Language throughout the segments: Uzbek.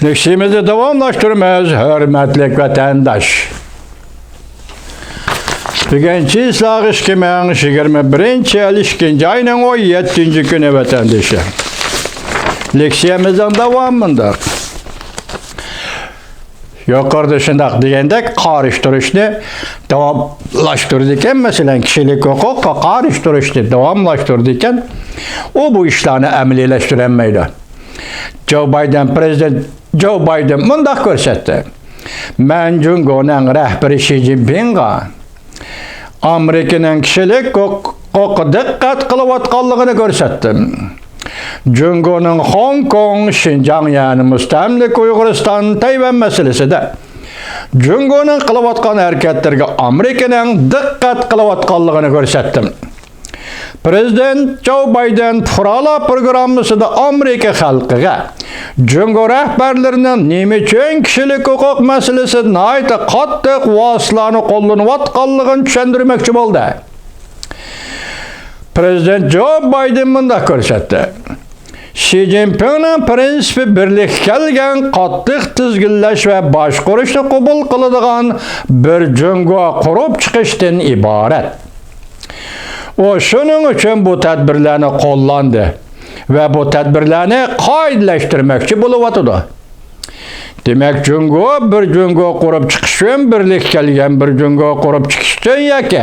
Nefsimizi davamlaştırmaz, hürmetlik vatandaş. Birinci ıslah işkimen 21. el 2. ayının 17. günü vatandaşı. Leksiyemizin devamında. Yukarıda şundak diyendek karıştırışını devamlaştırırken mesela kişilik hukuk karıştırışını devamlaştırırken o bu işlerini əmeliləşdirənməkdə. Prezident Joe Biden mundaq görsətdi. Mən Cungonun rəhbəri Xi Jinping'a Amerikanın kişilik hukuku diqqət qılıbatqanlığını görsətdim. Cungonun Hong Kong, Şinjan yani müstəmlik Uyğuristan, Tayvan meselesi de Cungonun qılıbatqan hərəkətlərə Amerikanın diqqət qılıbatqanlığını görsətdim. Prezident Joe Biden Fırala programısında Amerika xalqıga Cungo rəhbərlərinin nemi üçün kişilik hukuk meselesi nəhayət qattiq vasıtlarını qollanyatqanlığını düşəndirməkçi oldu. Prezident Joe Biden mundaq görsətdi. Xi Jinping'nin prinsipi birlik kelgen qattiq tizginlash ve başqurishni qabul qiladigan bir Cungo qurup chiqishdan iborat. O şunun için bu tedbirlerini kullandı ve bu tedbirlerini kaidleştirmekçi buluvatıdı. Demek Cungo bir Cungo kurup çıkışın birlik kelgen bir Cungo kurup çıkışın ya ki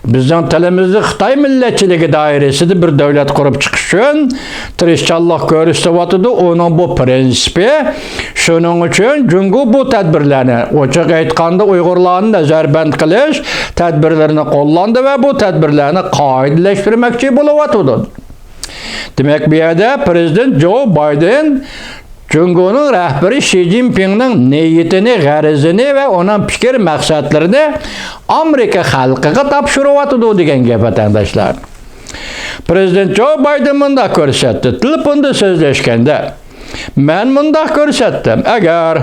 bizden tilimizde Xitay milletçiligi dairesi bir devlet kurup çıkışın tirişçallık görüstüvatıdı. Onun bu prensipi şunun için Cungo bu tedbirlerini açık aytkanda Uygurlarını nazarband qilish tedbirlerini kullandı ve bu tedbirlerini kaidleştirmekçi buluvatıdı. Demek bir yerde Prezident Joe Biden Cungo'nun rəhbəri Xi Jinping'nin niyetini, garizini ve onun fikir məqsədlərini Amerika xalqıga tapşırıvatıdı degen gep vatandaşlar. Prezident Joe Biden mundaq görsətdi. Telefonda sözləşkəndə mən mundaq görsətdim. Əgər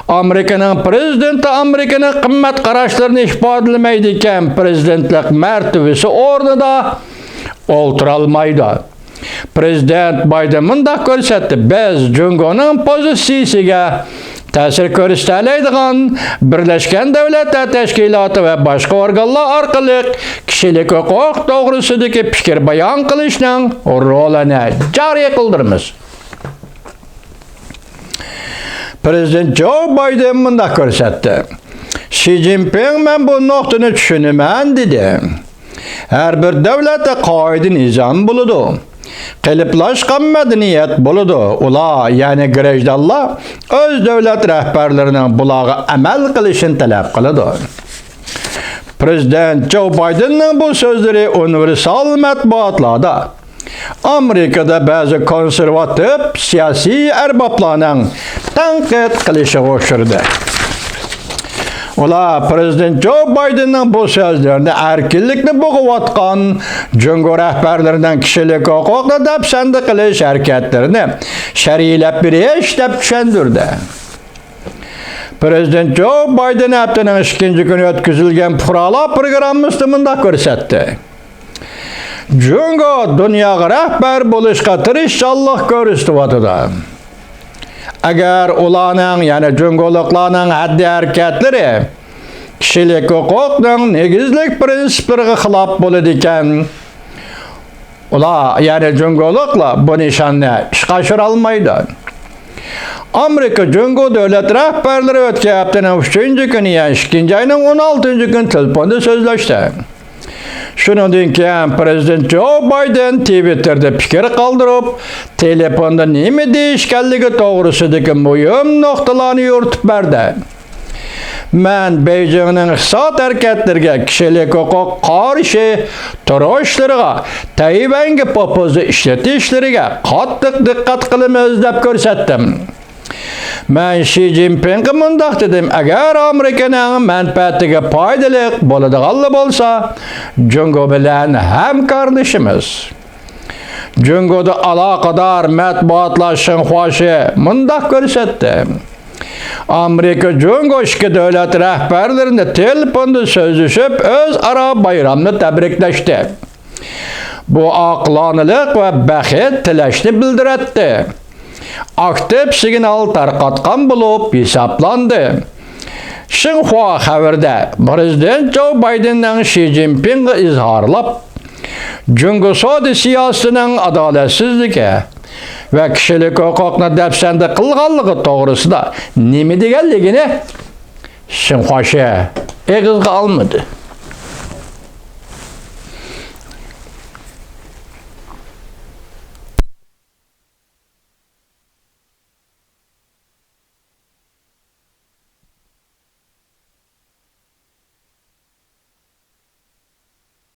Amerikanın prezidenti Amerikanın qimmat qaraşlarını ifadələməydikken prezidentlik mərtəbəsi orada olturalmaydı. Prezident Biden mundaq görsətdi. Biz Cungo'nun pozisiyasiga ta'sir ko'rsatadigan Birleşken Devletler Teşkilatı ve başka organlar orqali kişilik hukuk to'g'risidagi fikir bayon qilishning rolini joriy qildiramiz. Prezident Joe Biden mundaq ko'rsatdi. Xi Jinping men bu nuqtani tushunaman dedi. Her bir devlette qoida nizam buludu. Qiliblaşqan medeniyet buludu. Ula yani Grejdanlar öz devlet rəhbərlərinin bulağa əməl qilishini tələb qılıdı. Prezident Joe Biden'ın bu sözleri universal mətbuatlarda Amerika'da bazı konservatif siyasi erbaplarının tənqid qilishi oxşurdu. Ola Prezident Joe Biden'ın bu sözlerini erkinlikni boğuvatqan Cungo rəhbərlərindən kişilik hukukla dəpsəndi qilish hareketlerini şəriləb bir işləb düşəndirdi. Prezident Joe Biden haftanın 2. günü ötküzülgen Fırala programımızda mundaq görsətdi. Cungo dünyaga rəhbər buluşqa tirişçalıq görüstüvatıda. Eğer ulanın yani Cungoluklarının haddi hareketleri kişilik hukukun negizlik prensiplerine xilaf boladiken ula yani Cungolukla bu nişanını işe aşıralmaydı. Amerika Cungo devlet rəhbərləri ötken haftanın 3. günü yani 2. ayının 16. gün telefonda sözleşti. Şundan keyin Prezident Joe Biden Twitter'da fikir kaldırıp telefonda nemi değişkenligi doğrusidagi mühim noktalarını yoritib berdi. Men Beijing'nin iqtisod hareketlerine, kişilik hukuk qarşı turuşlarına, Tayvan'ga popuzu işletişleriga qattiq diqqat qilamiz deb ko'rsatdim. Men Xi Jinping'e mundaq dedim. Eğer Amerikanın menfaatiga foydali bo'ladiganlar bo'lsa, Cungo bilan hamkorlashimiz. Cungo'da alaqador matbuotlar xohishi mundaq ko'rsatdi. Amerika Cungo ikki davlat rahbarlarini telefonda so'zlashib o'zaro bayramni tabriklashdi. Bu aqloniliq va baxit tilashni bildiratdi. aktiv signal tarqatgan bo'lib hisoblanadi. Xinhua xabarda Prezident Joe Bidenning Xi Jinpingga izhorlab, Jungo iqtisodiy siyosatining adolatsizligi va kishilik huquqni dafsanda qilganligi to'g'risida nima deganligini Xinhua eg'izga olmadi.